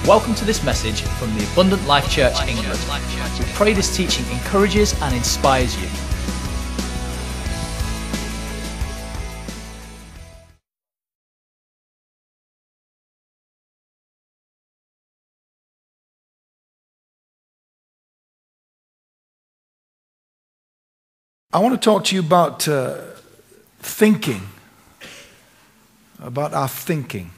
Welcome to this message from the Abundant Life Church, England. We pray this teaching encourages and inspires you. I want to talk to you about thinking, about our thinking.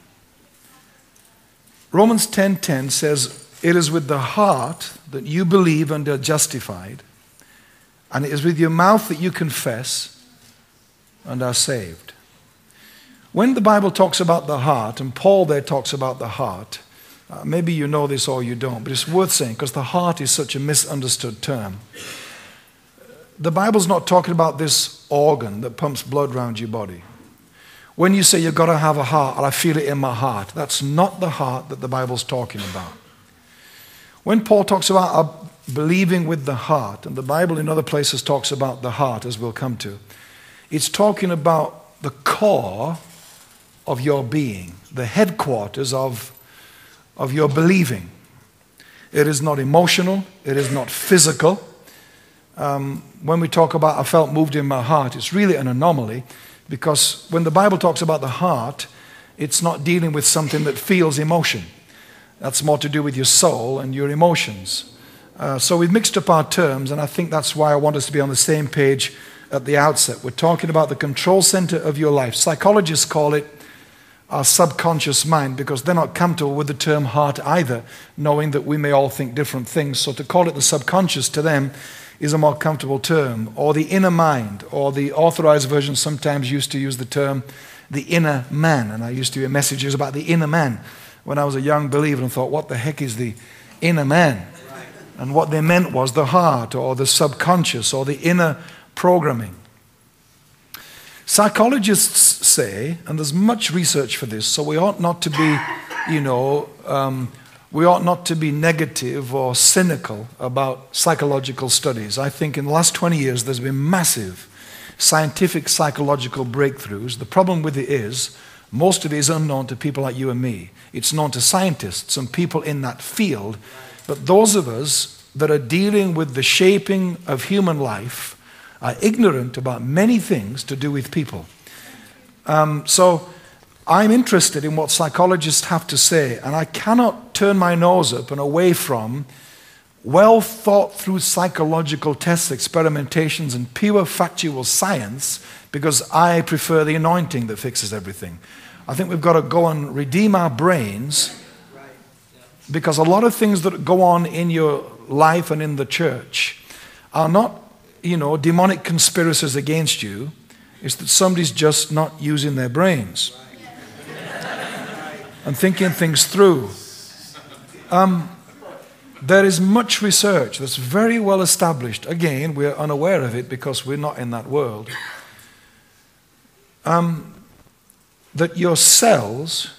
Romans 10:10 says, "It is with the heart that you believe and are justified, and it is with your mouth that you confess and are saved." When the Bible talks about the heart, and Paul there talks about the heart, maybe you know this or you don't, but it's worth saying because the heart is such a misunderstood term. The Bible's not talking about this organ that pumps blood around your body. When you say you've got to have a heart, or I feel it in my heart, that's not the heart that the Bible's talking about. When Paul talks about believing with the heart, and the Bible in other places talks about the heart, as we'll come to, it's talking about the core of your being, the headquarters of your believing. It is not emotional, it is not physical. When we talk about I felt moved in my heart, it's really an anomaly because when the Bible talks about the heart, it's not dealing with something that feels emotion. That's more to do with your soul and your emotions. So we've mixed up our terms, and I think that's why I want us to be on the same page at the outset. We're talking about the control center of your life. Psychologists call it our subconscious mind because they're not comfortable with the term heart either, knowing that we may all think different things. So to call it the subconscious to them is a more comfortable term, or the inner mind, or the authorized version sometimes used to use the term the inner man. And I used to hear messages about the inner man when I was a young believer and thought, what the heck is the inner man? And what they meant was the heart, or the subconscious, or the inner programming. Psychologists say, and there's much research for this, so we ought not to be, we ought not to be negative or cynical about psychological studies. I think in the last 20 years there's been massive scientific psychological breakthroughs. The problem with it is most of it is unknown to people like you and me. It's known to scientists and people in that field. But those of us that are dealing with the shaping of human life are ignorant about many things to do with people. So I'm interested in what psychologists have to say, and I cannot turn my nose up and away from well thought through psychological tests, experimentations, and pure factual science because I prefer the anointing that fixes everything. I think we've got to go and redeem our brains because a lot of things that go on in your life and in the church are not, demonic conspiracies against you. It's that somebody's just not using their brains and thinking things through. There is much research that's very well established. Again, we're unaware of it because we're not in that world. That your cells,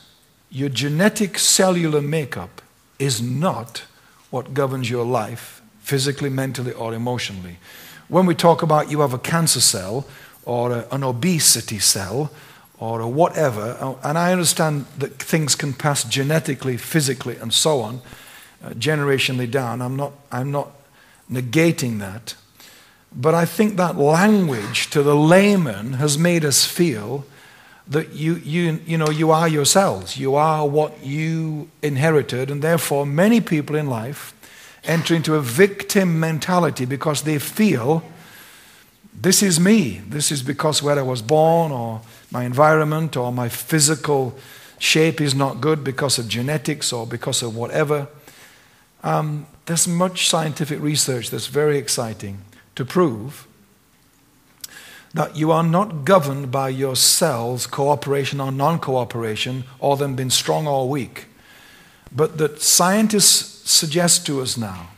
your genetic cellular makeup is not what governs your life, physically, mentally, or emotionally. When we talk about you have a cancer cell or an obesity cell, or whatever, and I understand that things can pass genetically, physically, and so on, generationally down. I'm not negating that, but I think that language to the layman has made us feel that you are your cells, you are what you inherited, and therefore many people in life enter into a victim mentality because they feel this is me. This is because where I was born, or my environment, or my physical shape is not good because of genetics or because of whatever. There's much scientific research that's very exciting to prove that you are not governed by your cells' cooperation or non-cooperation, or them being strong or weak, but that scientists suggest to us now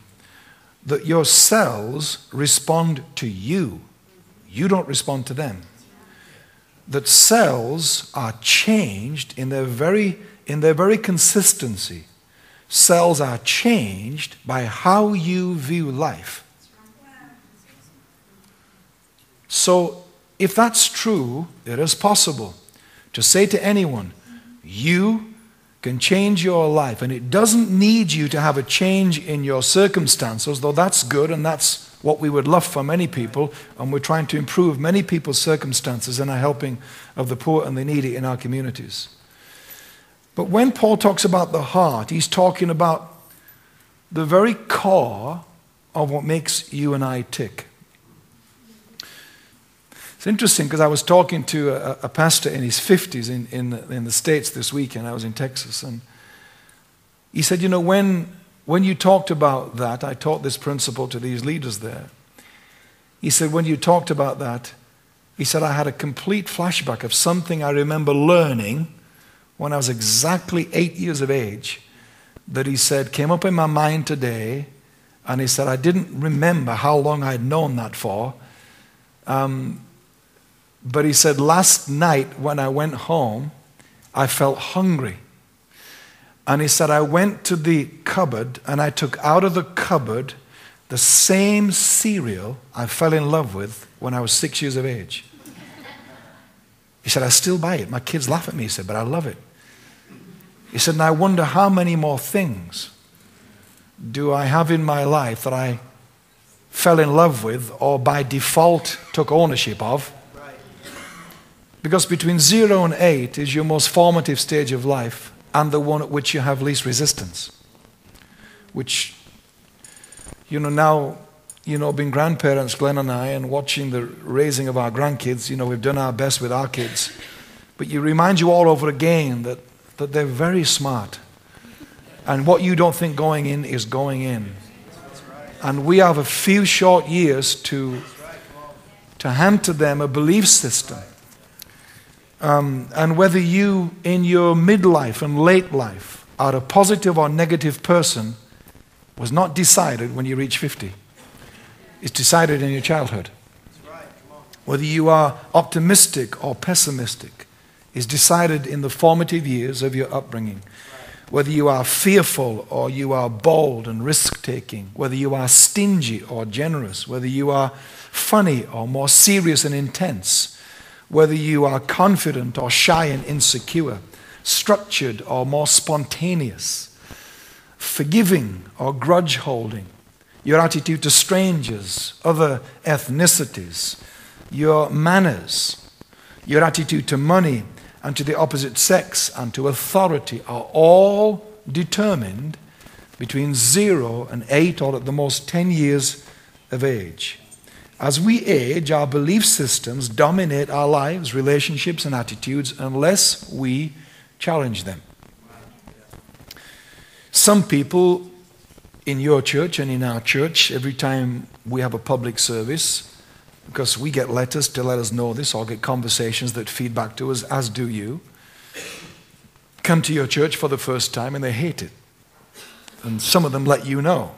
that your cells respond to you. You don't respond to them. That cells are changed in their very consistency. Cells are changed by how you view life. So if that's true, it is possible to say to anyone, you can change your life. And it doesn't need you to have a change in your circumstances, though that's good and that's what we would love for many people. And we're trying to improve many people's circumstances in our helping of the poor and the needy in our communities. But when Paul talks about the heart, he's talking about the very core of what makes you and I tick. It's interesting because I was talking to a pastor in his 50s in the States this weekend. I was in Texas, and he said, when you talked about that, I taught this principle to these leaders there. He said, when you talked about that, he said, I had a complete flashback of something I remember learning when I was exactly 8 years of age, that he said came up in my mind today, and he said, I didn't remember how long I'd known that for. But he said, last night when I went home, I felt hungry. And he said, I went to the cupboard and I took out of the cupboard the same cereal I fell in love with when I was 6 years of age. He said, I still buy it. My kids laugh at me, he said, but I love it. He said, and I wonder how many more things do I have in my life that I fell in love with or by default took ownership of. Because between 0 and 8 is your most formative stage of life and the one at which you have least resistance. Which, now, being grandparents, Glenn and I, and watching the raising of our grandkids, we've done our best with our kids. But you remind you all over again that they're very smart. And what you don't think going in is going in. And we have a few short years to hand to them a belief system. And whether you, in your midlife and late life, are a positive or negative person was not decided when you reach 50. It's decided in your childhood. Whether you are optimistic or pessimistic is decided in the formative years of your upbringing. Whether you are fearful or you are bold and risk-taking, whether you are stingy or generous, whether you are funny or more serious and intense, whether you are confident or shy and insecure, structured or more spontaneous, forgiving or grudge-holding, your attitude to strangers, other ethnicities, your manners, your attitude to money and to the opposite sex and to authority are all determined between 0 and 8 or at the most 10 years of age. As we age, our belief systems dominate our lives, relationships, and attitudes unless we challenge them. Some people in your church and in our church, every time we have a public service, because we get letters to let us know this or get conversations that feed back to us, as do you, come to your church for the first time and they hate it. And some of them let you know.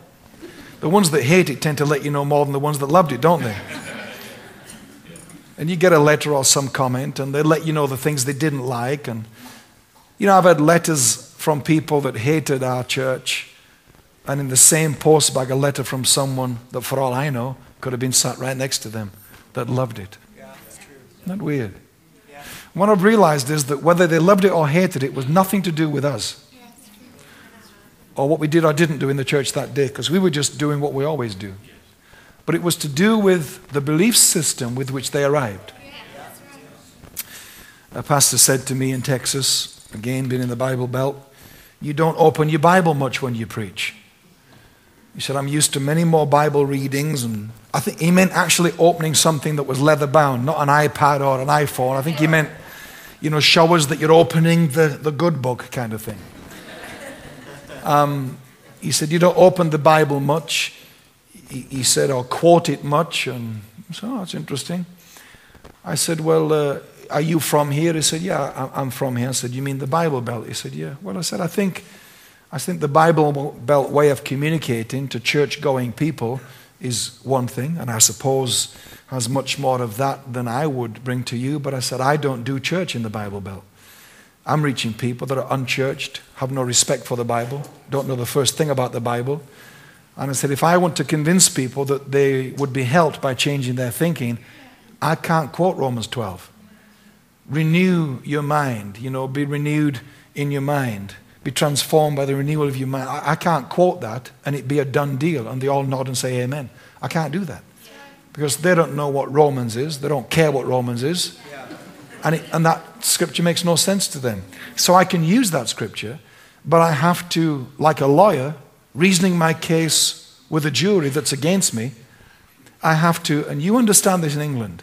The ones that hate it tend to let you know more than the ones that loved it, don't they? And you get a letter or some comment and they let you know the things they didn't like. And I've had letters from people that hated our church, and in the same postbag a letter from someone that, for all I know, could have been sat right next to them that loved it. Yeah, that's true. Isn't that weird? Yeah. What I've realized is that whether they loved it or hated it was nothing to do with us. Or what we did or didn't do in the church that day, because we were just doing what we always do. But it was to do with the belief system with which they arrived. A pastor said to me in Texas, again, being in the Bible Belt, you don't open your Bible much when you preach. He said, I'm used to many more Bible readings, and I think he meant actually opening something that was leather bound, not an iPad or an iPhone. I think he meant, showers that you're opening the good book kind of thing. He said, you don't open the Bible much. He said, or quote it much. And so, that's interesting. I said, well, are you from here? He said, yeah, I'm from here. I said, you mean the Bible Belt? He said, yeah. Well, I said, I think the Bible Belt way of communicating to church-going people is one thing, and I suppose has much more of that than I would bring to you. But I said, I don't do church in the Bible Belt. I'm reaching people that are unchurched, have no respect for the Bible, don't know the first thing about the Bible. And I said, if I want to convince people that they would be helped by changing their thinking, I can't quote Romans 12. Renew your mind, be renewed in your mind. be transformed by the renewal of your mind. I can't quote that and it be a done deal and they all nod and say amen. I can't do that. Because they don't know what Romans is. They don't care what Romans is. And that scripture makes no sense to them. So I can use that scripture, but I have to, like a lawyer, reasoning my case with a jury that's against me, I have to, and you understand this in England,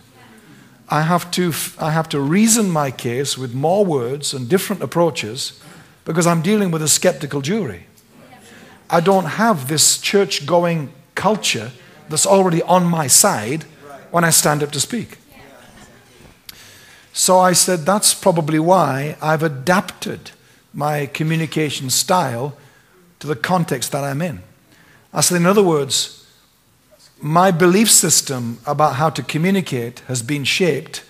I have to reason my case with more words and different approaches because I'm dealing with a skeptical jury. I don't have this church-going culture that's already on my side when I stand up to speak. So I said, that's probably why I've adapted my communication style to the context that I'm in. I said, in other words, my belief system about how to communicate has been shaped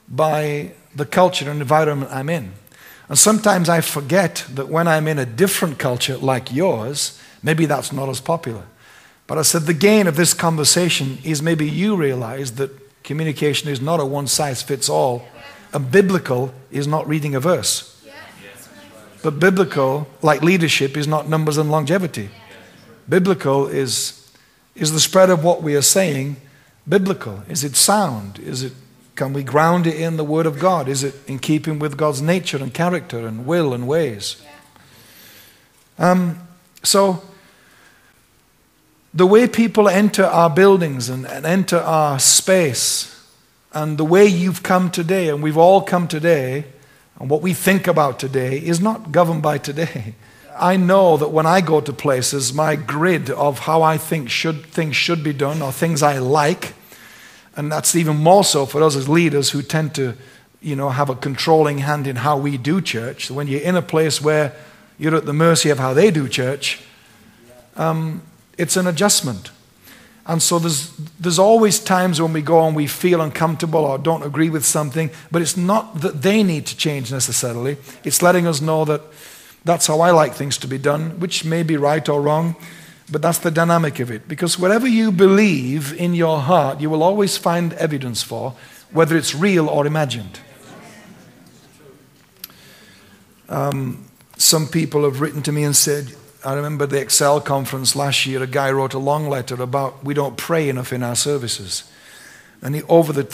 by the culture and environment I'm in. And sometimes I forget that when I'm in a different culture like yours, maybe that's not as popular. But I said the gain of this conversation is maybe you realize that communication is not a one-size-fits-all, and biblical is not reading a verse. But biblical, like leadership, is not numbers and longevity. Biblical is the spread of what we are saying biblical? Is it sound? Can we ground it in the Word of God? Is it in keeping with God's nature and character and will and ways? So the way people enter our buildings and enter our space, and the way you've come today, and we've all come today, and what we think about today is not governed by today. I know that when I go to places, my grid of how I think things should be done, or things I like, and that's even more so for us as leaders who tend to, have a controlling hand in how we do church. So when you're in a place where you're at the mercy of how they do church, it's an adjustment. And so there's always times when we go and we feel uncomfortable or don't agree with something, but it's not that they need to change necessarily. It's letting us know that that's how I like things to be done, which may be right or wrong, but that's the dynamic of it. Because whatever you believe in your heart, you will always find evidence for, whether it's real or imagined. Some people have written to me and said, I remember the Excel conference last year, a guy wrote a long letter about we don't pray enough in our services. And over the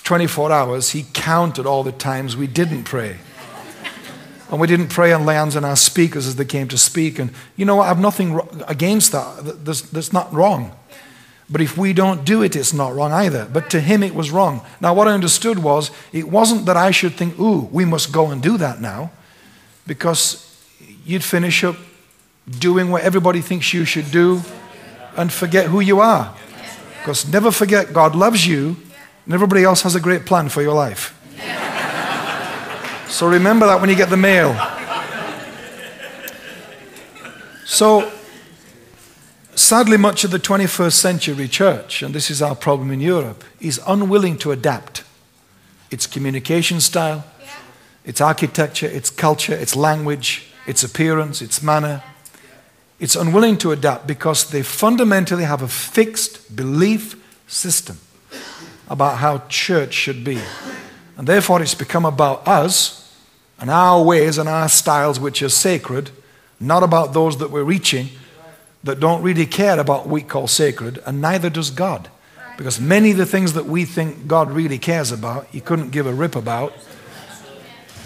24 hours, he counted all the times we didn't pray. And we didn't pray and lay hands on our speakers as they came to speak. And you know what? I have nothing against that. That's not wrong. But if we don't do it, it's not wrong either. But to him, it was wrong. Now, what I understood was, it wasn't that I should think, we must go and do that now. Because you'd finish up doing what everybody thinks you should do and forget who you are. Because never forget, God loves you and everybody else has a great plan for your life. So remember that when you get the mail. So, sadly, much of the 21st century church, and this is our problem in Europe, is unwilling to adapt its communication style, its architecture, its culture, its language, its appearance, its manner. It's unwilling to adapt because they fundamentally have a fixed belief system about how church should be. And therefore it's become about us and our ways and our styles which are sacred, not about those that we're reaching that don't really care about what we call sacred, and neither does God. Because many of the things that we think God really cares about, He couldn't give a rip about.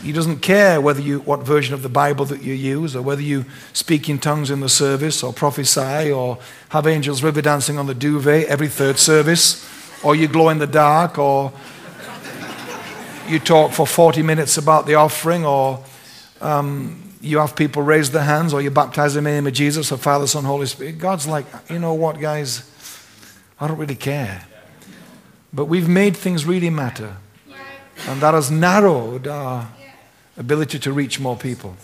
He doesn't care what version of the Bible that you use, or whether you speak in tongues in the service, or prophesy, or have angels river dancing on the duvet every third service, or you glow in the dark, or you talk for 40 minutes about the offering, or you have people raise their hands, or you baptize them in the name of Jesus, or Father, Son, Holy Spirit. God's like, you know what, guys? I don't really care. But we've made things really matter. And that has narrowed our ability to reach more people.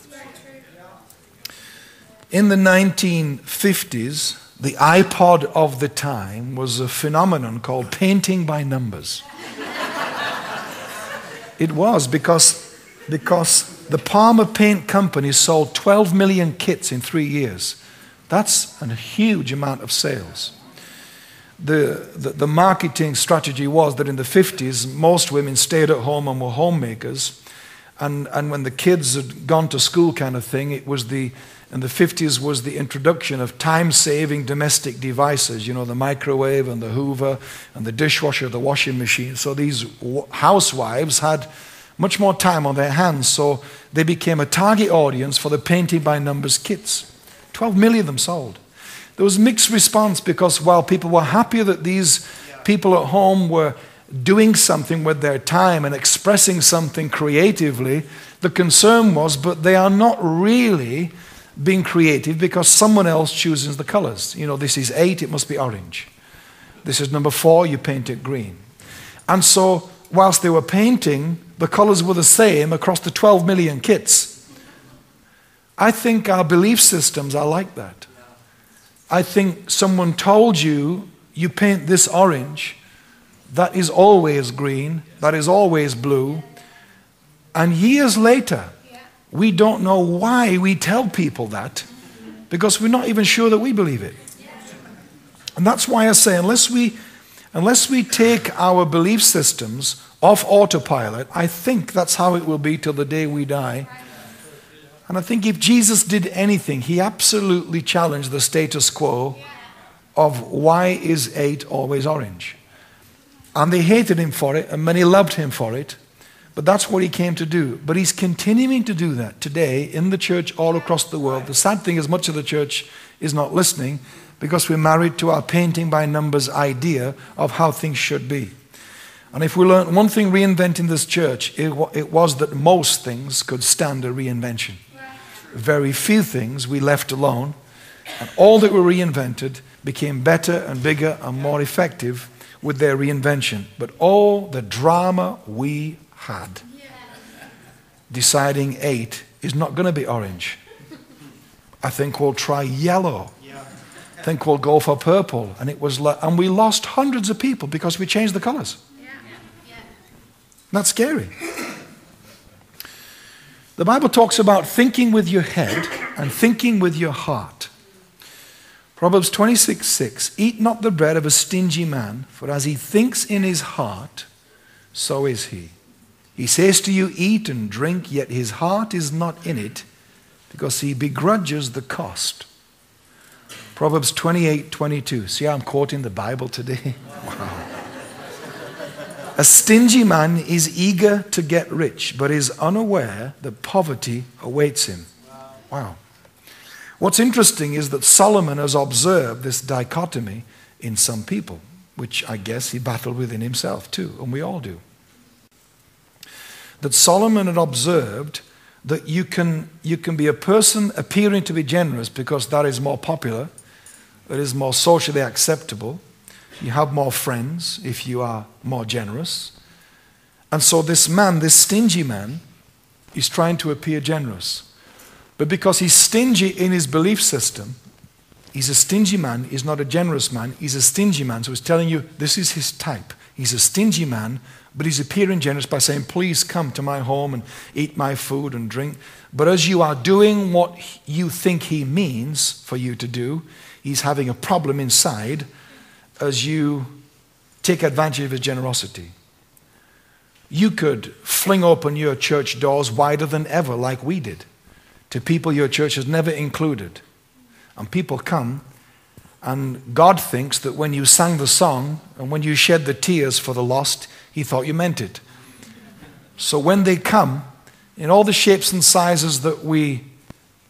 In the 1950s, the iPod of the time was a phenomenon called painting by numbers. It was because the Palmer Paint Company sold 12 million kits in 3 years. That's a huge amount of sales. The marketing strategy was that in the 50s, most women stayed at home and were homemakers, And when the kids had gone to school kind of thing, it was in the 50s was the introduction of time-saving domestic devices, you know, the microwave and the Hoover and the dishwasher, the washing machine. So these housewives had much more time on their hands, so they became a target audience for the painting by numbers kits. 12 million of them sold. There was mixed response because while people were happier that these people at home were doing something with their time and expressing something creatively, the concern was, but they are not really being creative because someone else chooses the colors. You know, this is 8, it must be orange. This is number 4, you paint it green. And so, whilst they were painting, the colors were the same across the 12 million kits. I think our belief systems are like that. I think someone told you, you paint this orange, that is always green, that is always blue. And years later, we don't know why we tell people that, because we're not even sure that we believe it. And that's why I say, unless we take our belief systems off autopilot, I think that's how it will be till the day we die. And I think if Jesus did anything, he absolutely challenged the status quo of why is 8 always orange. And they hated him for it, and many loved him for it. But that's what he came to do. But he's continuing to do that today in the church all across the world. The sad thing is much of the church is not listening because we're married to our painting by numbers idea of how things should be. And if we learned one thing reinventing this church, it was that most things could stand a reinvention. Very few things we left alone. And all that were reinvented became better and bigger and more effective with their reinvention. But all the drama we had deciding 8 is not going to be orange. I think we'll try yellow. I think we'll go for purple. And we lost hundreds of people because we changed the colors. That's scary. The Bible talks about thinking with your head and thinking with your heart. Proverbs 26:6, eat not the bread of a stingy man, for as he thinks in his heart, so is he. He says to you, eat and drink, yet his heart is not in it, because he begrudges the cost. Proverbs 28:22. See how I'm quoting the Bible today? Wow. A stingy man is eager to get rich, but is unaware that poverty awaits him. Wow. What's interesting is that Solomon has observed this dichotomy in some people, which I guess he battled within himself too, and we all do. That Solomon had observed that you can be a person appearing to be generous because that is more popular, that is more socially acceptable. You have more friends if you are more generous. And so this man, this stingy man, is trying to appear generous. But because he's stingy in his belief system, he's a stingy man, he's not a generous man, he's a stingy man. So he's telling you this is his type. He's a stingy man, but he's appearing generous by saying, please come to my home and eat my food and drink. But as you are doing what you think he means for you to do, he's having a problem inside as you take advantage of his generosity. You could fling open your church doors wider than ever like we did to people your church has never included. And people come, and God thinks that when you sang the song and when you shed the tears for the lost, he thought you meant it. So when they come, in all the shapes and sizes that we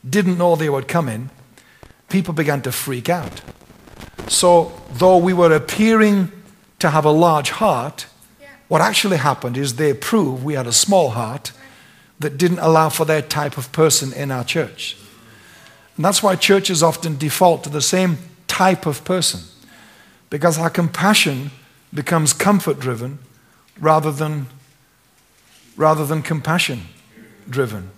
didn't know they would come in, people began to freak out. So though we were appearing to have a large heart, what actually happened is they proved we had a small heart that didn't allow for their type of person in our church. And that's why churches often default to the same type of person, because our compassion becomes comfort driven rather than compassion driven.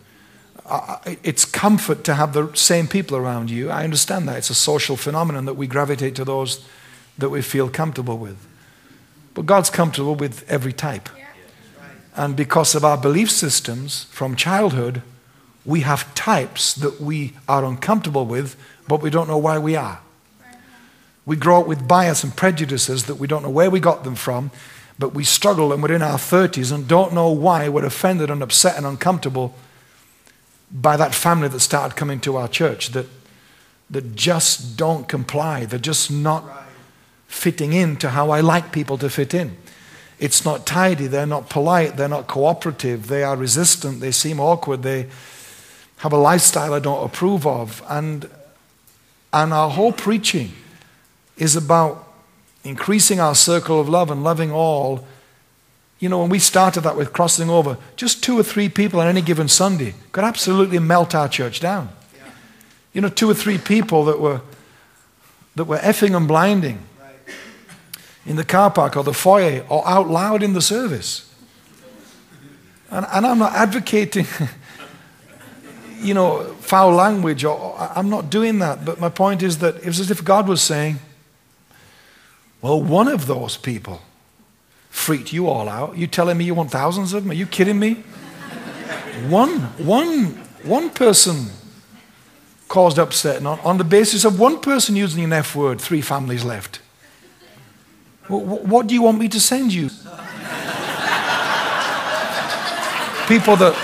It's comfort to have the same people around you. I understand that. It's a social phenomenon that we gravitate to those that we feel comfortable with. But God's comfortable with every type. And because of our belief systems from childhood, we have types that we are uncomfortable with, but we don't know why we are. We grow up with bias and prejudices that we don't know where we got them from, but we struggle and we're in our 30s and don't know why we're offended and upset and uncomfortable by that family that started coming to our church that just don't comply. They're just not fitting into how I like people to fit in. It's not tidy, they're not polite, they're not cooperative, they are resistant, they seem awkward, they have a lifestyle I don't approve of. And our whole preaching is about increasing our circle of love and loving all. You know, when we started that with crossing over, just 2 or 3 people on any given Sunday could absolutely melt our church down. You know, 2 or 3 people that were effing and blinding in the car park or the foyer or out loud in the service. And I'm not advocating, you know, foul language, or I'm not doing that. But my point is that it was as if God was saying, well, one of those people freaked you all out. You telling me you want thousands of them? Are you kidding me? One person caused upset, and on the basis of one person using an F word, 3 families left. What do you want me to send you? People that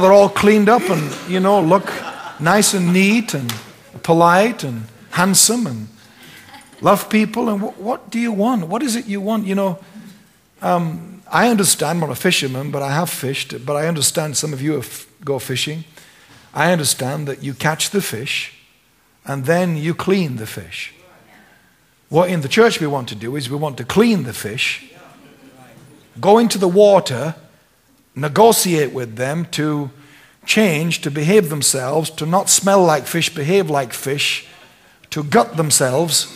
are all cleaned up and, you know, look nice and neat and polite and handsome and love people. And what do you want? What is it you want? You know, I understand, I'm not a fisherman, but I have fished. But I understand some of you go fishing. I understand that you catch the fish and then you clean the fish. What in the church we want to do is we want to clean the fish, go into the water, negotiate with them to change, to behave themselves, to not smell like fish, behave like fish, to gut themselves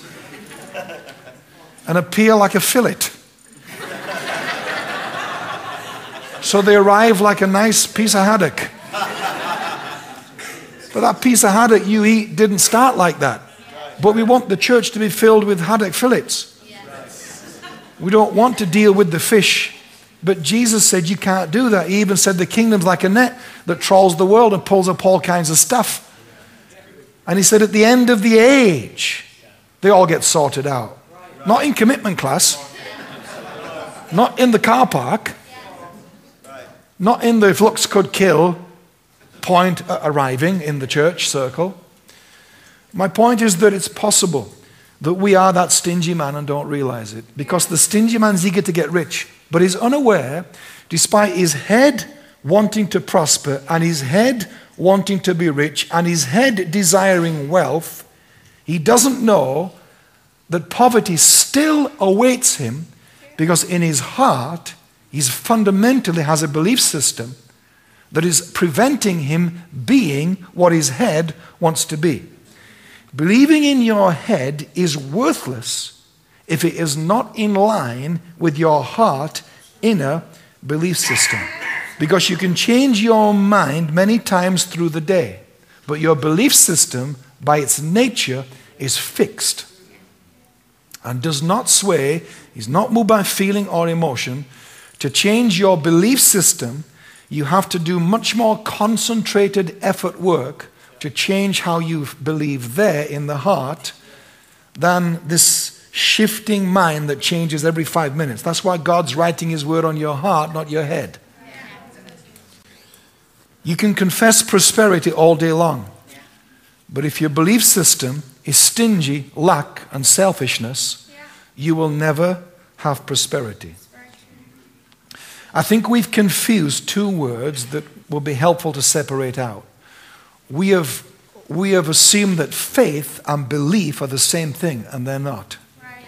and appear like a fillet. So they arrive like a nice piece of haddock. But that piece of haddock you eat didn't start like that. But we want the church to be filled with haddock fillets. We don't want to deal with the fish. But Jesus said you can't do that. He even said the kingdom's like a net that trawls the world and pulls up all kinds of stuff. And he said at the end of the age, they all get sorted out. Not in commitment class. Not in the car park. Not in the if looks could kill point arriving in the church circle. My point is that it's possible that we are that stingy man and don't realize it. Because the stingy man's eager to get rich, but is unaware, despite his head wanting to prosper and his head wanting to be rich and his head desiring wealth, he doesn't know that poverty still awaits him because in his heart, he fundamentally has a belief system that is preventing him being what his head wants to be. Believing in your head is worthless if it is not in line with your heart inner belief system. Because you can change your mind many times through the day, but your belief system, by its nature, is fixed and does not sway, is not moved by feeling or emotion. To change your belief system, you have to do much more concentrated effort work to change how you believe there in the heart than this shifting mind that changes every 5 minutes. That's why God's writing his word on your heart, not your head. You can confess prosperity all day long, but if your belief system is stingy, lack, and selfishness, you will never have prosperity. I think we've confused 2 words that will be helpful to separate out. We have assumed that faith and belief are the same thing, and they're not. Right.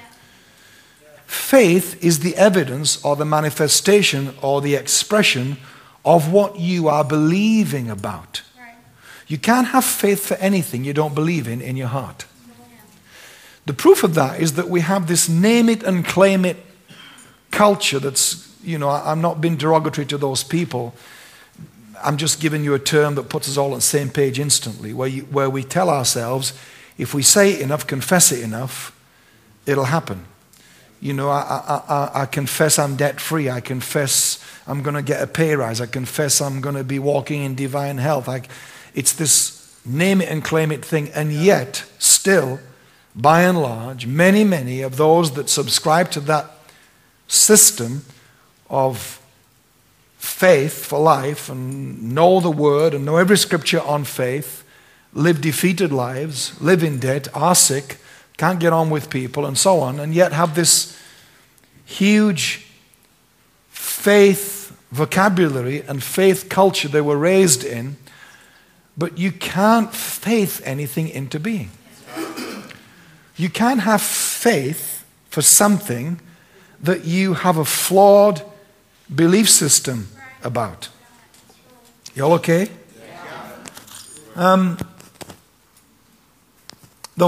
Faith is the evidence or the manifestation or the expression of what you are believing about. Right. You can't have faith for anything you don't believe in your heart. The proof of that is that we have this name it and claim it culture that's, you know, I'm not being derogatory to those people. I'm just giving you a term that puts us all on the same page instantly, where we tell ourselves, if we say it enough, confess it enough, it'll happen. You know, I confess I'm debt-free. I confess I'm going to get a pay rise. I confess I'm going to be walking in divine health. It's this name it and claim it thing. And yet, still, by and large, many of those that subscribe to that system of faith for life and know the Word and know every scripture on faith, live defeated lives, live in debt, are sick, can't get on with people and so on, and yet have this huge faith vocabulary and faith culture they were raised in, but you can't faith anything into being. You can't have faith for something that you have a flawed belief system about. You all okay? The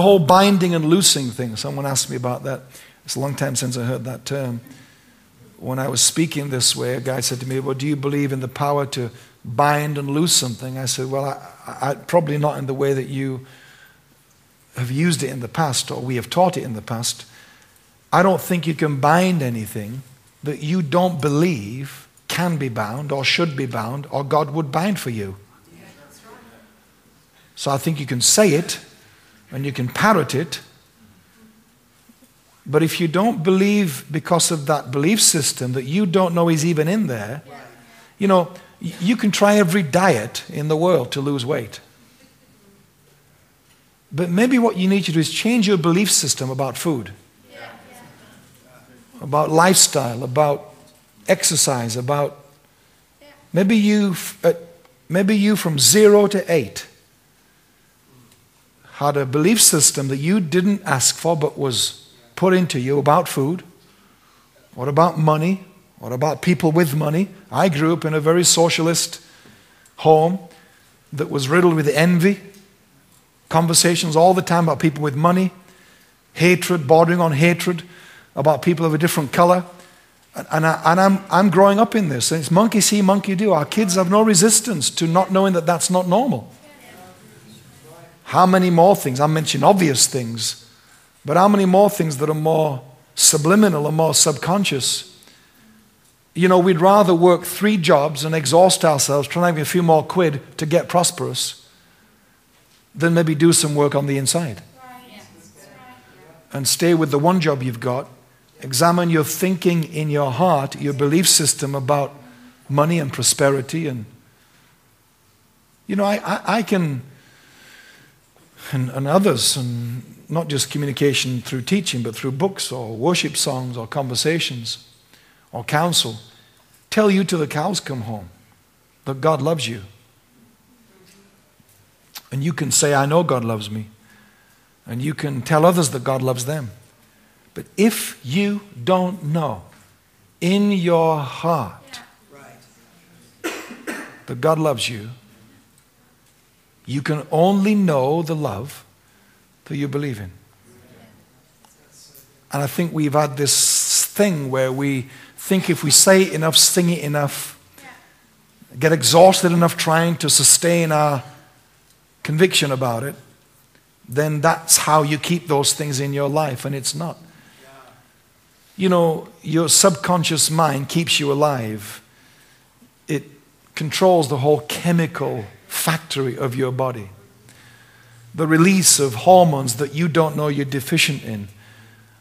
whole binding and loosing thing, someone asked me about that. It's a long time since I heard that term. When I was speaking this way, a guy said to me, well, do you believe in the power to bind and loose something? I said, well, I probably not in the way that you have used it in the past or we have taught it in the past. I don't think you can bind anything that you don't believe can be bound or should be bound or God would bind for you. So I think you can say it and you can parrot it, but if you don't believe because of that belief system that you don't know is even in there, you know, you can try every diet in the world to lose weight. But maybe what you need to do is change your belief system about food, about lifestyle, about exercise, about maybe you from 0 to 8 had a belief system that you didn't ask for but was put into you about food, what about money, what about people with money. I grew up in a very socialist home that was riddled with envy, conversations all the time about people with money, hatred, bordering on hatred, about people of a different color. And I'm growing up in this. And it's monkey see, monkey do. Our kids have no resistance to not knowing that that's not normal. How many more things? I mentioned obvious things. But how many more things that are more subliminal and more subconscious? You know, we'd rather work 3 jobs and exhaust ourselves trying to have a few more quid to get prosperous than maybe do some work on the inside. And stay with the one job you've got. Examine your thinking in your heart, your belief system about money and prosperity. And, you know, I can, and others, and not just communication through teaching, but through books or worship songs or conversations or counsel, tell you till the cows come home that God loves you. And you can say, I know God loves me. And you can tell others that God loves them. But if you don't know in your heart that God loves you, you can only know the love that you believe in. And I think we've had this thing where we think if we say it enough, sing it enough, get exhausted enough trying to sustain our conviction about it, then that's how you keep those things in your life, and it's not. You know, your subconscious mind keeps you alive. It controls the whole chemical factory of your body. The release of hormones that you don't know you're deficient in.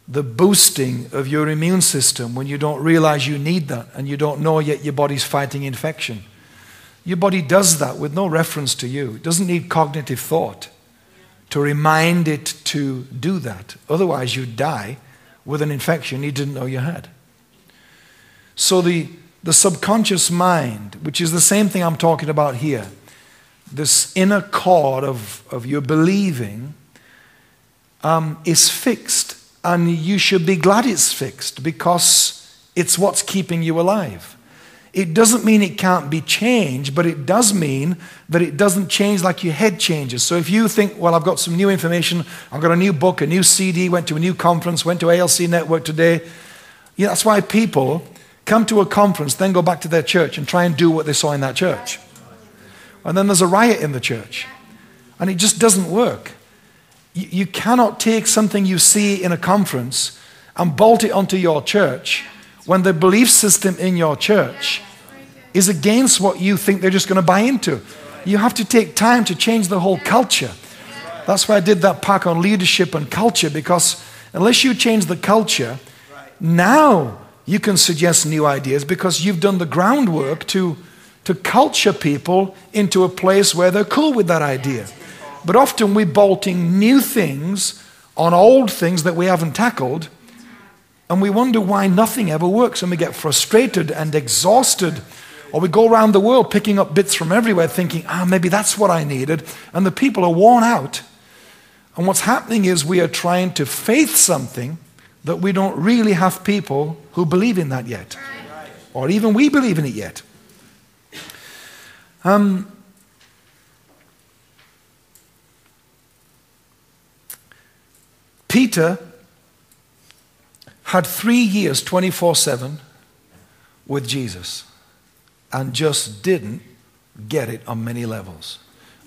The boosting of your immune system when you don't realize you need that and you don't know yet your body's fighting infection. Your body does that with no reference to you. It doesn't need cognitive thought to remind it to do that. Otherwise you die with an infection you didn't know you had. So the subconscious mind, which is the same thing I'm talking about here, this inner core of your believing is fixed, and you should be glad it's fixed because it's what's keeping you alive. It doesn't mean it can't be changed, but it does mean that it doesn't change like your head changes. So if you think, well, I've got some new information, I've got a new book, a new CD, went to a new conference, went to ALC Network today. Yeah, that's why people come to a conference, then go back to their church and try and do what they saw in that church. And then there's a riot in the church. And it just doesn't work. You cannot take something you see in a conference and bolt it onto your church when the belief system in your church is against what you think they're just going to buy into. You have to take time to change the whole culture. That's why I did that pack on leadership and culture, because unless you change the culture, now you can suggest new ideas because you've done the groundwork to culture people into a place where they're cool with that idea. But often we're bolting new things on old things that we haven't tackled, and we wonder why nothing ever works, and we get frustrated and exhausted. Or we go around the world picking up bits from everywhere thinking, maybe that's what I needed, and the people are worn out. And what's happening is we are trying to faith something that we don't really have people who believe in that yet. Or even we believe in it yet. Peter had 3 years, 24/7, with Jesus and just didn't get it on many levels.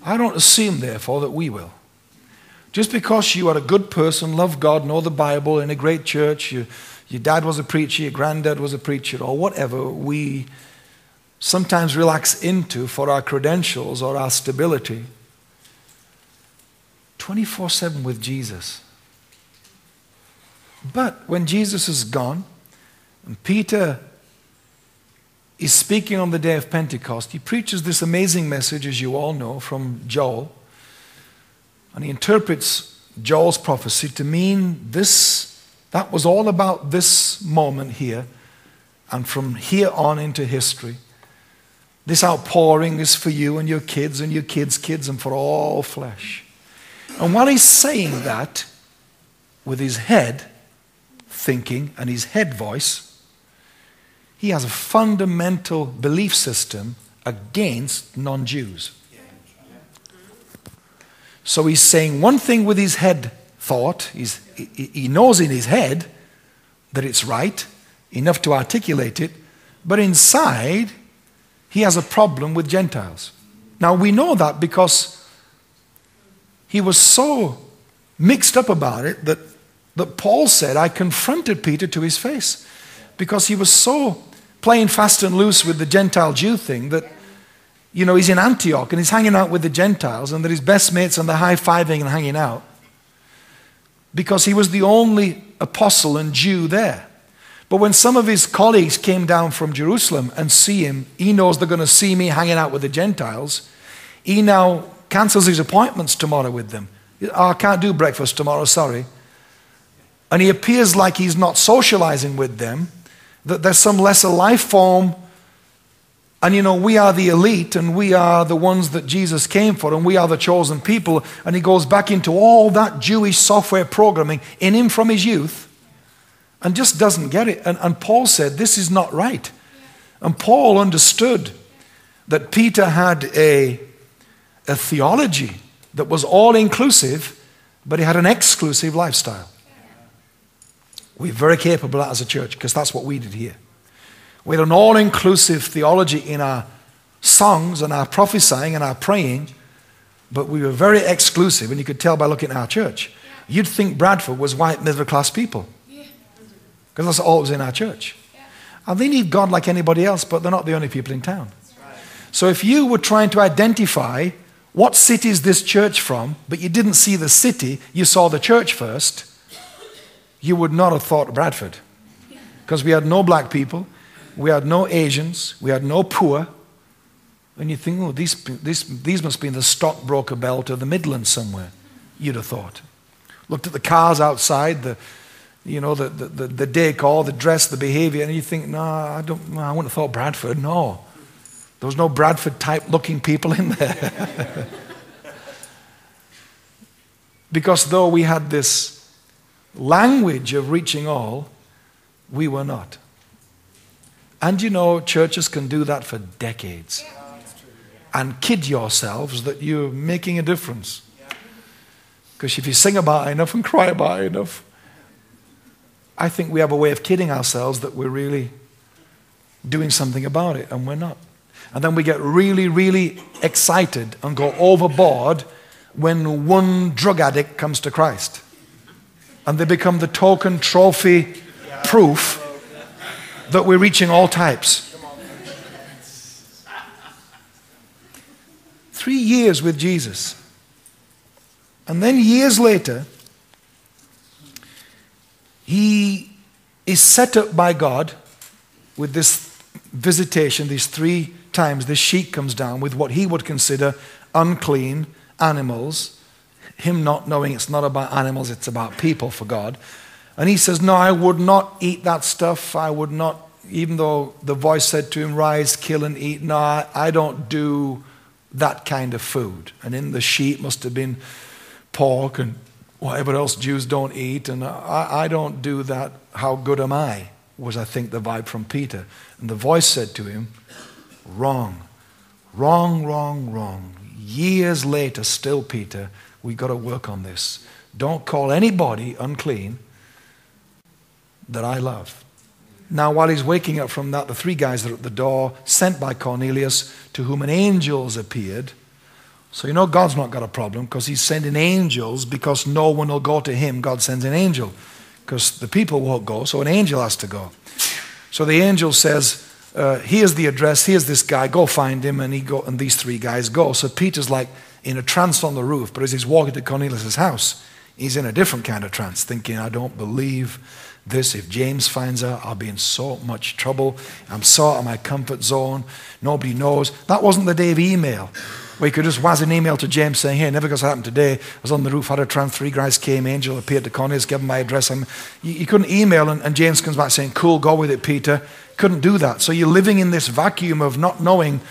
I don't assume, therefore, that we will. Just because you are a good person, love God, know the Bible, in a great church, your dad was a preacher, your granddad was a preacher, or whatever we sometimes relax into for our credentials or our stability. 24/7 with Jesus. But when Jesus is gone, and Peter is speaking on the day of Pentecost, he preaches this amazing message, as you all know, from Joel. And he interprets Joel's prophecy to mean this, that was all about this moment here, and from here on into history. This outpouring is for you and your kids and your kids' kids and for all flesh. And while he's saying that, with his head thinking and his head voice, he has a fundamental belief system against non-Jews. So he's saying one thing with his head thought. He knows in his head that it's right, enough to articulate it, but inside he has a problem with Gentiles. Now we know that because he was so mixed up about it that Paul said, I confronted Peter to his face, because he was so playing fast and loose with the Gentile Jew thing that, he's in Antioch and he's hanging out with the Gentiles, and that his best mates and they're high-fiving and hanging out because he was the only apostle and Jew there. But when some of his colleagues came down from Jerusalem and see him, he knows they're going to see me hanging out with the Gentiles. He now cancels his appointments tomorrow with them. I can't do breakfast tomorrow, sorry. And he appears like he's not socializing with them, that there's some lesser life form. And we are the elite, and we are the ones that Jesus came for, and we are the chosen people. And he goes back into all that Jewish software programming in him from his youth and just doesn't get it. And Paul said, this is not right. And Paul understood that Peter had a theology that was all-inclusive, but he had an exclusive lifestyle. We're very capable of that as a church, because that's what we did here. We had an all-inclusive theology in our songs and our prophesying and our praying, but we were very exclusive, and you could tell by looking at our church. You'd think Bradford was white middle-class people, because that's all that was in our church. And they need God like anybody else, but they're not the only people in town. So if you were trying to identify what city is this church from, but you didn't see the city, you saw the church first, you would not have thought Bradford. Because we had no black people, we had no Asians, we had no poor. And you think, these must be in the stockbroker belt of the Midlands somewhere, you'd have thought. Looked at the cars outside, the decor, the dress, the behavior, and you think, I wouldn't have thought Bradford, no. There was no Bradford-type looking people in there. Because though we had this language of reaching all, we were not. And churches can do that for decades. And kid yourselves that you're making a difference. Because if you sing about it enough and cry about it enough, I think we have a way of kidding ourselves that we're really doing something about it, and we're not. And then we get really, really excited and go overboard when one drug addict comes to Christ. And they become the token trophy proof that we're reaching all types. 3 years with Jesus. And then years later, he is set up by God with this visitation, these 3 times, this sheet comes down with what he would consider unclean animals, him not knowing it's not about animals, it's about people for God. And he says, no, I would not eat that stuff. I would not, even though the voice said to him, rise, kill and eat. No, I don't do that kind of food. And in the sheet must have been pork and whatever else Jews don't eat. And I don't do that. How good am I? Was, I think, the vibe from Peter. And the voice said to him, wrong, wrong, wrong, wrong. Years later, still, Peter, we got to work on this. Don't call anybody unclean that I love. Now, while he's waking up from that, the 3 guys are at the door, sent by Cornelius, to whom an angel appeared. So you know God's not got a problem, because he's sending angels, because no one will go to him. God sends an angel, because the people won't go, so an angel has to go. So the angel says, here's the address, here's this guy, go find him, and these 3 guys go. So Peter's like in a trance on the roof, but as he's walking to Cornelius' house, he's in a different kind of trance, thinking, I don't believe this. If James finds out, I'll be in so much trouble. I'm so out of my comfort zone. Nobody knows. That wasn't the day of email, where you could just waz an email to James saying, hey, never going to happen today. I was on the roof, had a trance, 3 guys came, angel appeared to Cornelius, gave him my address. You couldn't email, and James comes back saying, cool, go with it, Peter. Couldn't do that. So you're living in this vacuum of not knowing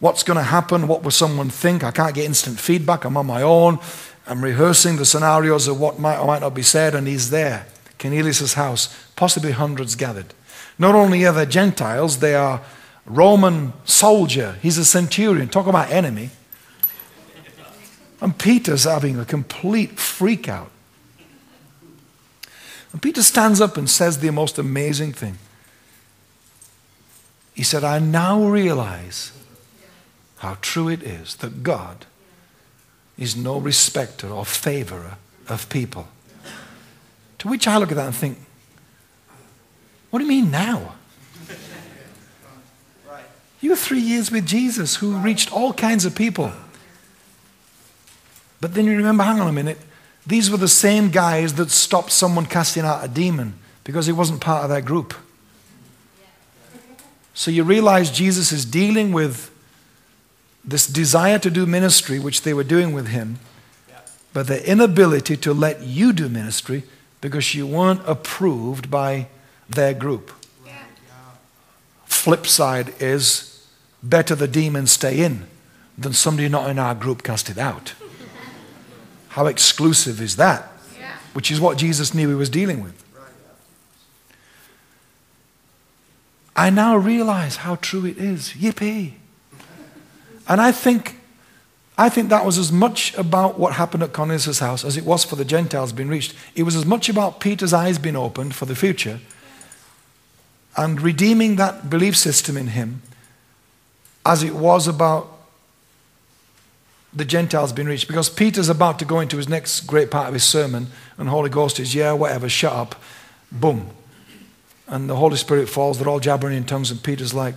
what's going to happen, what will someone think. I can't get instant feedback. I'm on my own. I'm rehearsing the scenarios of what might or might not be said, and he's there. Cornelius' house, possibly hundreds gathered. Not only are they Gentiles, they are Roman soldier. He's a centurion. Talk about enemy. And Peter's having a complete freak out. And Peter stands up and says the most amazing thing. He said, I now realize how true it is that God is no respecter or favorer of people. To which I look at that and think, what do you mean now? You were 3 years with Jesus, who reached all kinds of people. But then you remember, hang on a minute, these were the same guys that stopped someone casting out a demon because he wasn't part of their group. So you realize Jesus is dealing with this desire to do ministry, which they were doing with him, but the inability to let you do ministry because you weren't approved by their group. Flip side is, better the demons stay in than somebody not in our group cast it out. How exclusive is that? Which is what Jesus knew he was dealing with. I now realize how true it is. Yippee. And I think that was as much about what happened at Cornelius' house as it was for the Gentiles being reached. It was as much about Peter's eyes being opened for the future and redeeming that belief system in him as it was about the Gentiles being reached. Because Peter's about to go into his next great part of his sermon, and the Holy Ghost is, yeah, whatever, shut up. Boom. And the Holy Spirit falls, they're all jabbering in tongues, and Peter's like,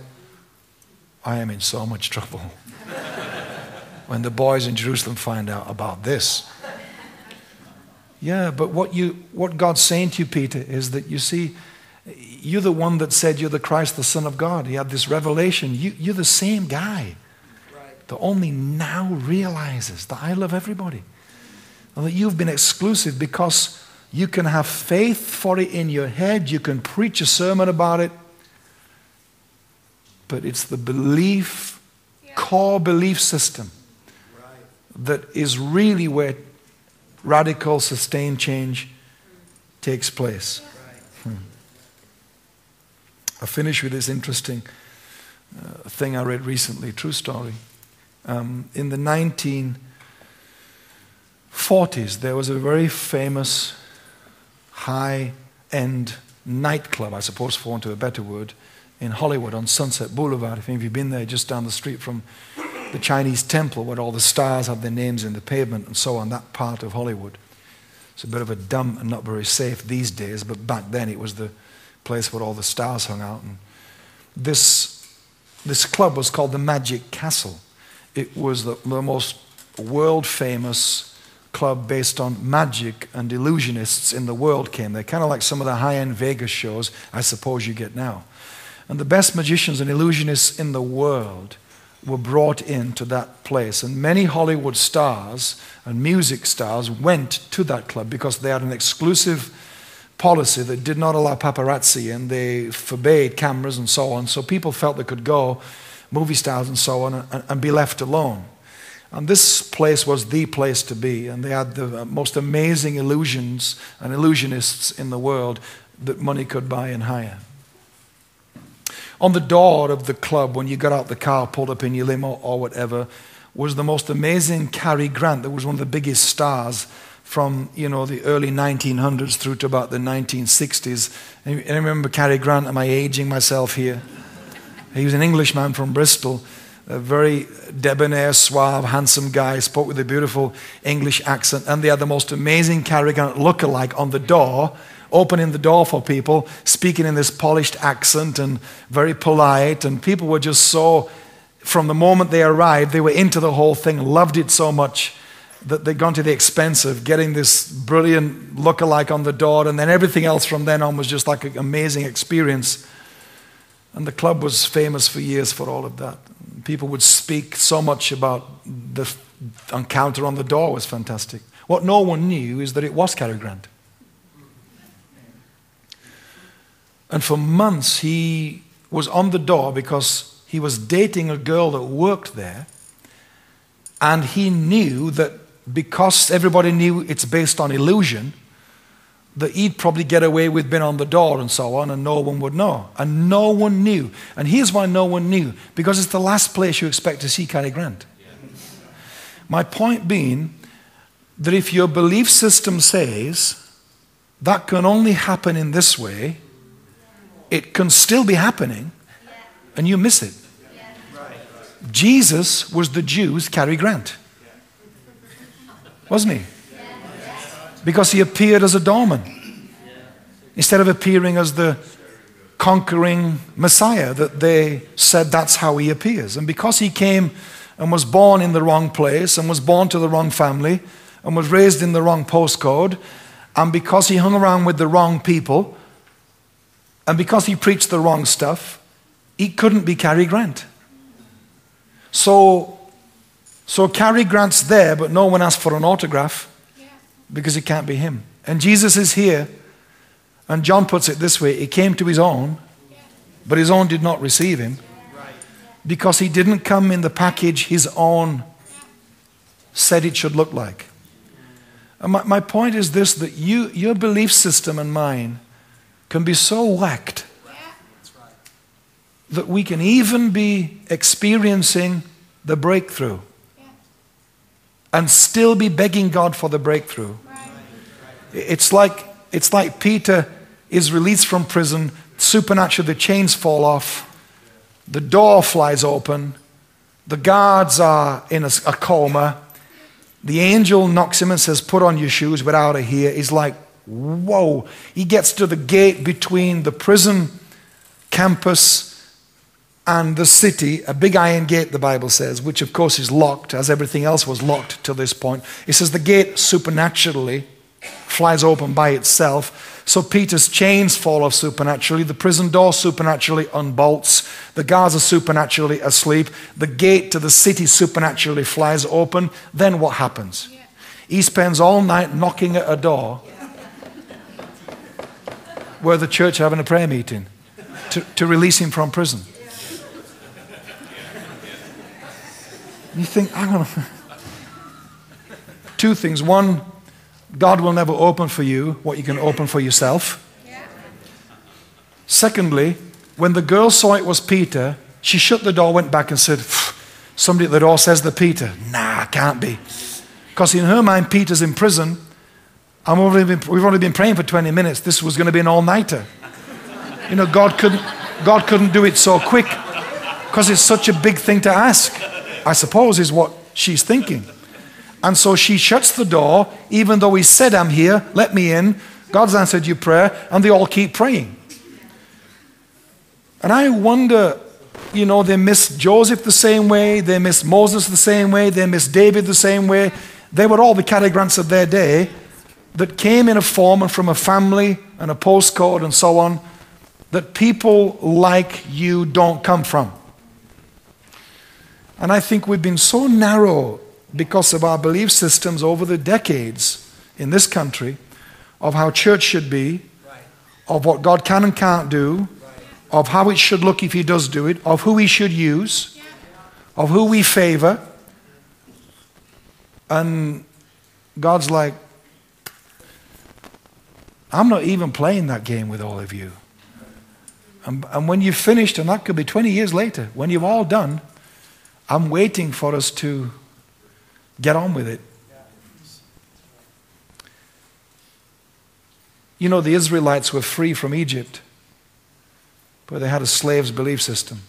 I am in so much trouble when the boys in Jerusalem find out about this. Yeah, but what God's saying to you, Peter, is that you see, you're the one that said you're the Christ, the Son of God. He had this revelation. You're the same guy that only now realizes that I love everybody. And that you've been exclusive because you can have faith for it in your head. You can preach a sermon about it. But it's the belief, core belief system that is really where radical, sustained change takes place. I finish with this interesting thing I read recently, true story. In the 1940s, there was a very famous high-end nightclub, I suppose for want of a better word, in Hollywood on Sunset Boulevard. If any of you have been there, just down the street from the Chinese temple where all the stars have their names in the pavement and so on, that part of Hollywood. It's a bit of a dumb and not very safe these days, but back then it was the place where all the stars hung out. And this club was called the Magic Castle. It was the most world-famous club based on magic, and illusionists in the world came there, kind of like some of the high-end Vegas shows I suppose you get now. And the best magicians and illusionists in the world were brought into that place. And many Hollywood stars and music stars went to that club because they had an exclusive policy that did not allow paparazzi, and they forbade cameras and so on. So people felt they could go, movie stars and so on, and be left alone. And this place was the place to be. And they had the most amazing illusions and illusionists in the world that money could buy and hire. On the door of the club, when you got out the car, pulled up in your limo or whatever, was the most amazing Cary Grant that was one of the biggest stars from, the early 1900s through to about the 1960s. And I remember Cary Grant. Am I aging myself here? He was an Englishman from Bristol, a very debonair, suave, handsome guy, spoke with a beautiful English accent, and they had the most amazing Cary Grant look-alike on the door, opening the door for people, speaking in this polished accent and very polite, and people were just so, from the moment they arrived, they were into the whole thing, loved it so much that they'd gone to the expense of getting this brilliant look-alike on the door, and then everything else from then on was just like an amazing experience. And the club was famous for years for all of that. People would speak so much about the encounter on the door was fantastic. What no one knew is that it was Cary Grant. And for months he was on the door because he was dating a girl that worked there, and he knew that because everybody knew it's based on illusion, that he'd probably get away with being on the door and so on, and no one would know. And no one knew. And here's why no one knew. Because it's the last place you expect to see Cary Grant. My point being that if your belief system says that can only happen in this way, it can still be happening, and you miss it. Jesus was the Jews' Cary Grant. Wasn't he? Because he appeared as a doorman instead of appearing as the conquering Messiah that they said that's how he appears. And because he came and was born in the wrong place and was born to the wrong family and was raised in the wrong postcode, and because he hung around with the wrong people, and because he preached the wrong stuff, he couldn't be Cary Grant. So Cary Grant's there, but no one asked for an autograph because it can't be him. And Jesus is here, and John puts it this way: he came to his own, but his own did not receive him because he didn't come in the package his own said it should look like. And my point is this, that your belief system and mine can be so whacked that we can even be experiencing the breakthrough and still be begging God for the breakthrough. It's like Peter is released from prison, supernaturally the chains fall off, the door flies open, the guards are in a coma, the angel knocks him and says, "Put on your shoes, we're out of here." He's like, whoa. He gets to the gate between the prison campus and the city, a big iron gate, the Bible says, which of course is locked, as everything else was locked to this point. It says the gate supernaturally flies open by itself. So Peter's chains fall off supernaturally. The prison door supernaturally unbolts. The guards are supernaturally asleep. The gate to the city supernaturally flies open. Then what happens? He spends all night knocking at a door where the church are having a prayer meeting to release him from prison. You think, hang on. Two things. One, God will never open for you what you can open for yourself. Secondly, when the girl saw it was Peter, she shut the door, went back and said, "Somebody at the door says they're Peter." Nah, can't be. Because in her mind, Peter's in prison. We've only been praying for 20 minutes. This was going to be an all-nighter. God couldn't do it so quick because it's such a big thing to ask, I suppose, is what she's thinking. And so she shuts the door, even though he said, "I'm here, let me in. God's answered your prayer," and they all keep praying. And I wonder, they missed Joseph the same way, they missed Moses the same way, they missed David the same way. They were all the Cary Grants of their day that came in a form and from a family and a postcode and so on, that people like you don't come from. And I think we've been so narrow because of our belief systems over the decades in this country of how church should be, of what God can and can't do, of how it should look if he does do it, of who he should use, of who we favor. And God's like, I'm not even playing that game with all of you. And when you've finished, and that could be 20 years later, when you've all done, I'm waiting for us to get on with it. You know, the Israelites were free from Egypt, but they had a slave's belief system.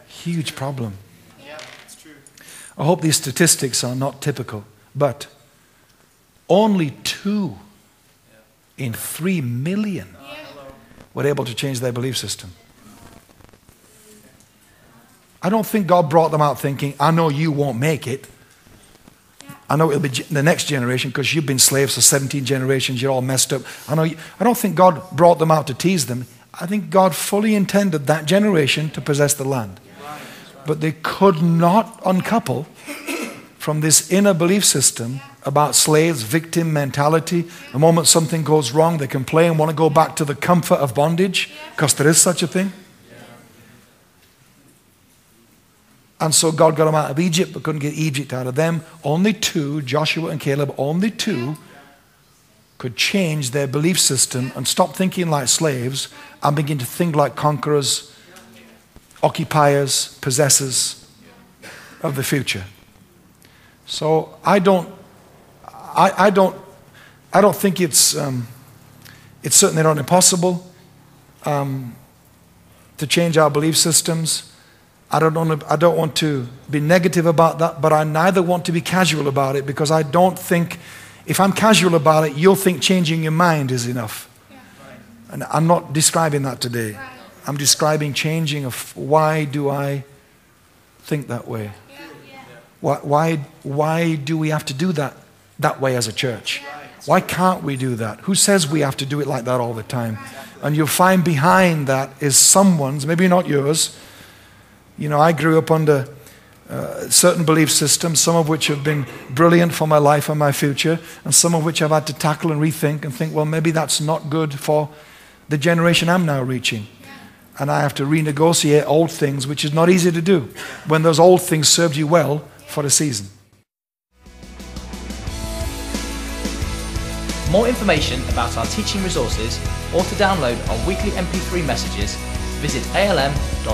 Huge problem. I hope these statistics are not typical, but only 2 in 3 million were able to change their belief system. I don't think God brought them out thinking, I know you won't make it. I know it'll be the next generation because you've been slaves for 17 generations, you're all messed up. I don't think God brought them out to tease them. I think God fully intended that generation to possess the land. But they could not uncouple from this inner belief system about slaves, victim mentality. The moment something goes wrong, they complain and want to go back to the comfort of bondage, because there is such a thing. And so God got them out of Egypt, but couldn't get Egypt out of them. Only 2, Joshua and Caleb, only 2 could change their belief system and stop thinking like slaves and begin to think like conquerors, occupiers, possessors of the future. So I don't think it's certainly not impossible to change our belief systems. I don't want to be negative about that, but I neither want to be casual about it, because I don't think if I'm casual about it, you'll think changing your mind is enough. And I'm not describing that today. I'm describing changing of why do I think that way? Why do we have to do that way as a church? Why can't we do that? Who says we have to do it like that all the time? And you'll find behind that is someone's, maybe not yours. You know, I grew up under certain belief systems, some of which have been brilliant for my life and my future, and some of which I've had to tackle and rethink and think, well, maybe that's not good for the generation I'm now reaching. And I have to renegotiate old things, which is not easy to do when those old things served you well for a season. For more information about our teaching resources or to download our weekly MP3 messages, visit alm.org.uk.